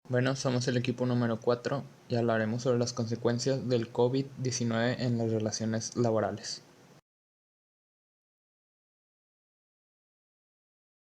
Bueno, somos el equipo número 4 y hablaremos sobre las consecuencias del COVID-19 en las relaciones laborales.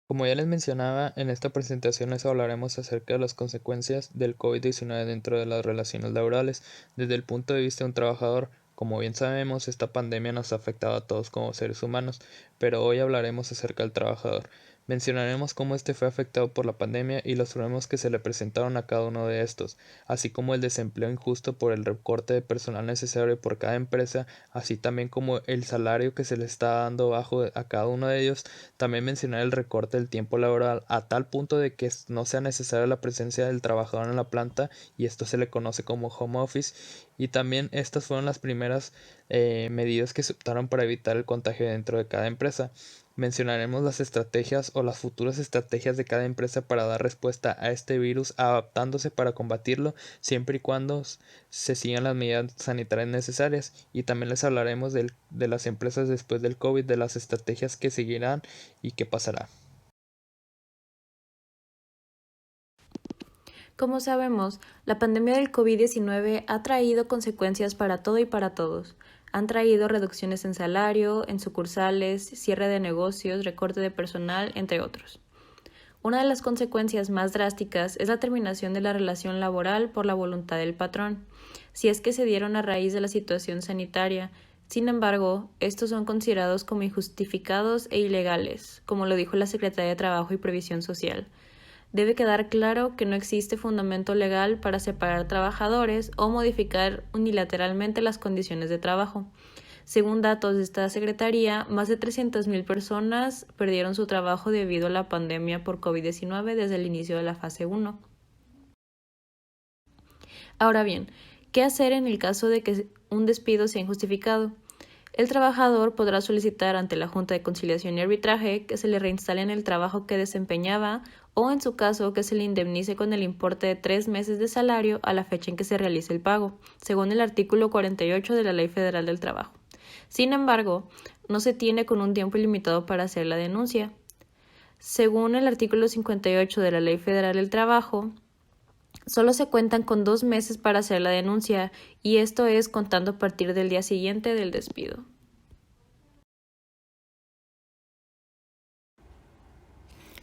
Como ya les mencionaba, en esta presentación les hablaremos acerca de las consecuencias del COVID-19 dentro de las relaciones laborales desde el punto de vista de un trabajador. Como bien sabemos, esta pandemia nos ha afectado a todos como seres humanos, pero hoy hablaremos acerca del trabajador. Mencionaremos cómo este fue afectado por la pandemia y los problemas que se le presentaron a cada uno de estos, así como el desempleo injusto por el recorte de personal necesario por cada empresa, así también como el salario que se le está dando bajo a cada uno de ellos. También mencionar el recorte del tiempo laboral a tal punto de que no sea necesaria la presencia del trabajador en la planta, y esto se le conoce como home office. Y también estas fueron las primeras medidas que se optaron para evitar el contagio dentro de cada empresa. Mencionaremos las estrategias o las futuras estrategias de cada empresa para dar respuesta a este virus, adaptándose para combatirlo siempre y cuando se sigan las medidas sanitarias necesarias. Y también les hablaremos de las empresas después del COVID, de las estrategias que seguirán y qué pasará. Como sabemos, la pandemia del COVID-19 ha traído consecuencias para todo y para todos. Han traído reducciones en salario, en sucursales, cierre de negocios, recorte de personal, entre otros. Una de las consecuencias más drásticas es la terminación de la relación laboral por la voluntad del patrón, si es que se dieron a raíz de la situación sanitaria. Sin embargo, estos son considerados como injustificados e ilegales, como lo dijo la Secretaría de Trabajo y Previsión Social. Debe quedar claro que no existe fundamento legal para separar trabajadores o modificar unilateralmente las condiciones de trabajo. Según datos de esta secretaría, más de 300.000 personas perdieron su trabajo debido a la pandemia por COVID-19 desde el inicio de la fase 1. Ahora bien, ¿qué hacer en el caso de que un despido sea injustificado? El trabajador podrá solicitar ante la Junta de Conciliación y Arbitraje que se le reinstale en el trabajo que desempeñaba o, en su caso, que se le indemnice con el importe de 3 meses de salario a la fecha en que se realice el pago, según el artículo 48 de la Ley Federal del Trabajo. Sin embargo, no se tiene con un tiempo ilimitado para hacer la denuncia. Según el artículo 58 de la Ley Federal del Trabajo, solo se cuentan con 2 meses para hacer la denuncia, y esto es contando a partir del día siguiente del despido.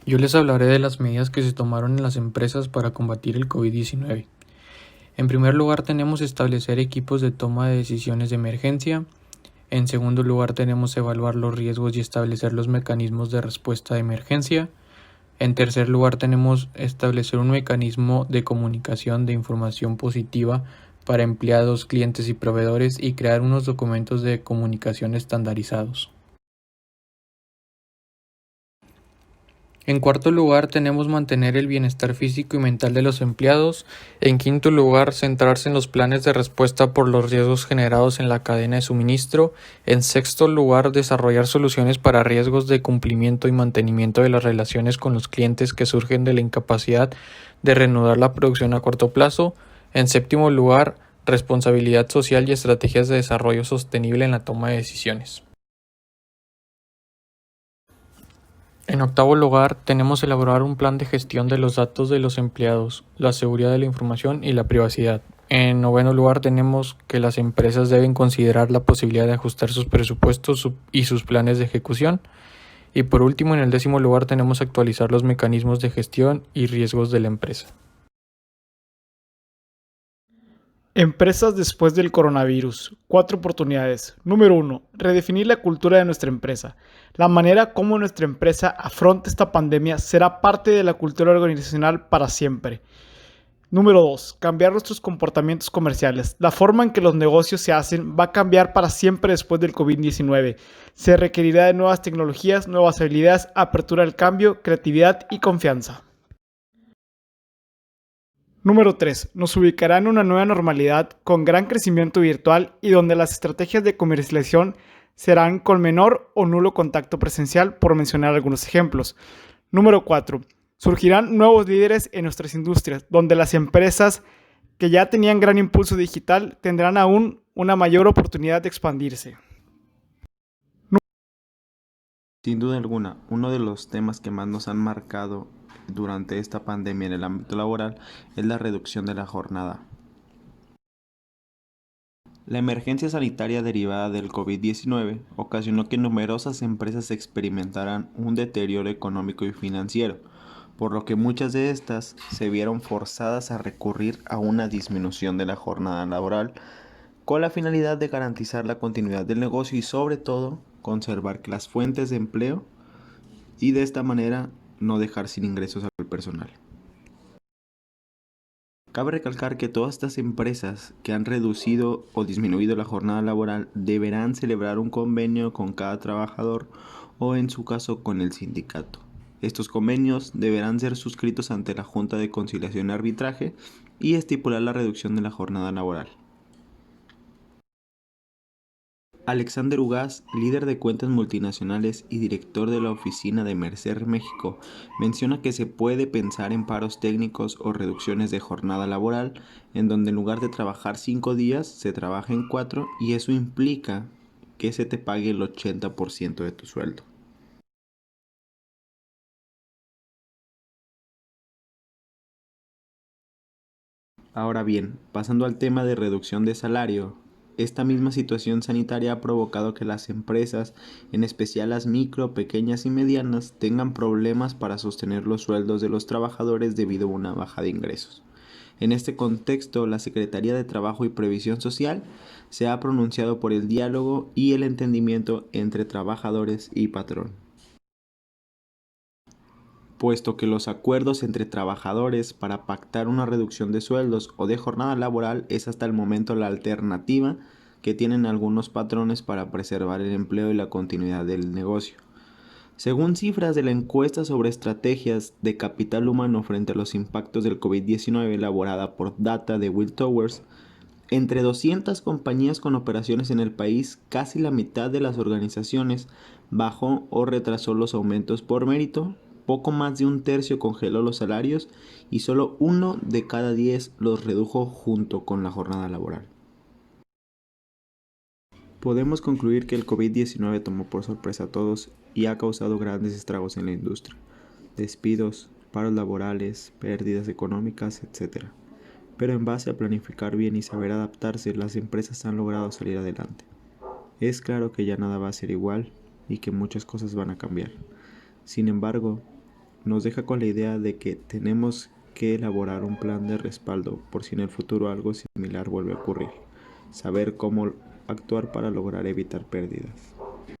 Yo les hablaré de las medidas que se tomaron en las empresas para combatir el COVID-19. En primer lugar, tenemos establecer equipos de toma de decisiones de emergencia. En segundo lugar, tenemos evaluar los riesgos y establecer los mecanismos de respuesta de emergencia. En tercer lugar, tenemos establecer un mecanismo de comunicación de información positiva para empleados, clientes y proveedores y crear unos documentos de comunicación estandarizados. En cuarto lugar, tenemos mantener el bienestar físico y mental de los empleados. En quinto lugar, centrarse en los planes de respuesta por los riesgos generados en la cadena de suministro. En sexto lugar, desarrollar soluciones para riesgos de cumplimiento y mantenimiento de las relaciones con los clientes que surgen de la incapacidad de reanudar la producción a corto plazo. En séptimo lugar, responsabilidad social y estrategias de desarrollo sostenible en la toma de decisiones. En octavo lugar, tenemos elaborar un plan de gestión de los datos de los empleados, la seguridad de la información y la privacidad. En noveno lugar, tenemos que las empresas deben considerar la posibilidad de ajustar sus presupuestos y sus planes de ejecución. Y por último, en el décimo lugar, tenemos actualizar los mecanismos de gestión y riesgos de la empresa. Empresas después del coronavirus. 4 oportunidades. Número 1. Redefinir la cultura de nuestra empresa. La manera como nuestra empresa afronta esta pandemia será parte de la cultura organizacional para siempre. Número 2. Cambiar nuestros comportamientos comerciales. La forma en que los negocios se hacen va a cambiar para siempre después del COVID-19. Se requerirá de nuevas tecnologías, nuevas habilidades, apertura al cambio, creatividad y confianza. Número 3. Nos ubicará en una nueva normalidad con gran crecimiento virtual y donde las estrategias de comercialización serán con menor o nulo contacto presencial, por mencionar algunos ejemplos. Número 4. Surgirán nuevos líderes en nuestras industrias, donde las empresas que ya tenían gran impulso digital tendrán aún una mayor oportunidad de expandirse. Sin duda alguna, uno de los temas que más nos han marcado durante esta pandemia en el ámbito laboral es la reducción de la jornada. La emergencia sanitaria derivada del COVID-19 ocasionó que numerosas empresas experimentaran un deterioro económico y financiero, por lo que muchas de estas se vieron forzadas a recurrir a una disminución de la jornada laboral con la finalidad de garantizar la continuidad del negocio y sobre todo conservar las fuentes de empleo y de esta manera no dejar sin ingresos al personal. Cabe recalcar que todas estas empresas que han reducido o disminuido la jornada laboral deberán celebrar un convenio con cada trabajador o en su caso con el sindicato. Estos convenios deberán ser suscritos ante la Junta de Conciliación y Arbitraje y estipular la reducción de la jornada laboral. Alexander Ugaz, líder de cuentas multinacionales y director de la oficina de Mercer México, menciona que se puede pensar en paros técnicos o reducciones de jornada laboral, en donde en lugar de trabajar 5 días, se trabaja en 4 y eso implica que se te pague el 80% de tu sueldo. Ahora bien, pasando al tema de reducción de salario, esta misma situación sanitaria ha provocado que las empresas, en especial las micro, pequeñas y medianas, tengan problemas para sostener los sueldos de los trabajadores debido a una baja de ingresos. En este contexto, la Secretaría de Trabajo y Previsión Social se ha pronunciado por el diálogo y el entendimiento entre trabajadores y patrón, puesto que los acuerdos entre trabajadores para pactar una reducción de sueldos o de jornada laboral es hasta el momento la alternativa que tienen algunos patrones para preservar el empleo y la continuidad del negocio. Según cifras de la encuesta sobre estrategias de capital humano frente a los impactos del COVID-19 elaborada por Data de Will Towers, entre 200 compañías con operaciones en el país, casi la mitad de las organizaciones bajó o retrasó los aumentos por mérito, poco más de un tercio congeló los salarios y solo 1 de cada 10 los redujo junto con la jornada laboral. Podemos concluir que el COVID-19 tomó por sorpresa a todos y ha causado grandes estragos en la industria, despidos, paros laborales, pérdidas económicas, etc. Pero en base a planificar bien y saber adaptarse, las empresas han logrado salir adelante. Es claro que ya nada va a ser igual y que muchas cosas van a cambiar. Sin embargo, nos deja con la idea de que tenemos que elaborar un plan de respaldo por si en el futuro algo similar vuelve a ocurrir. Saber cómo actuar para lograr evitar pérdidas.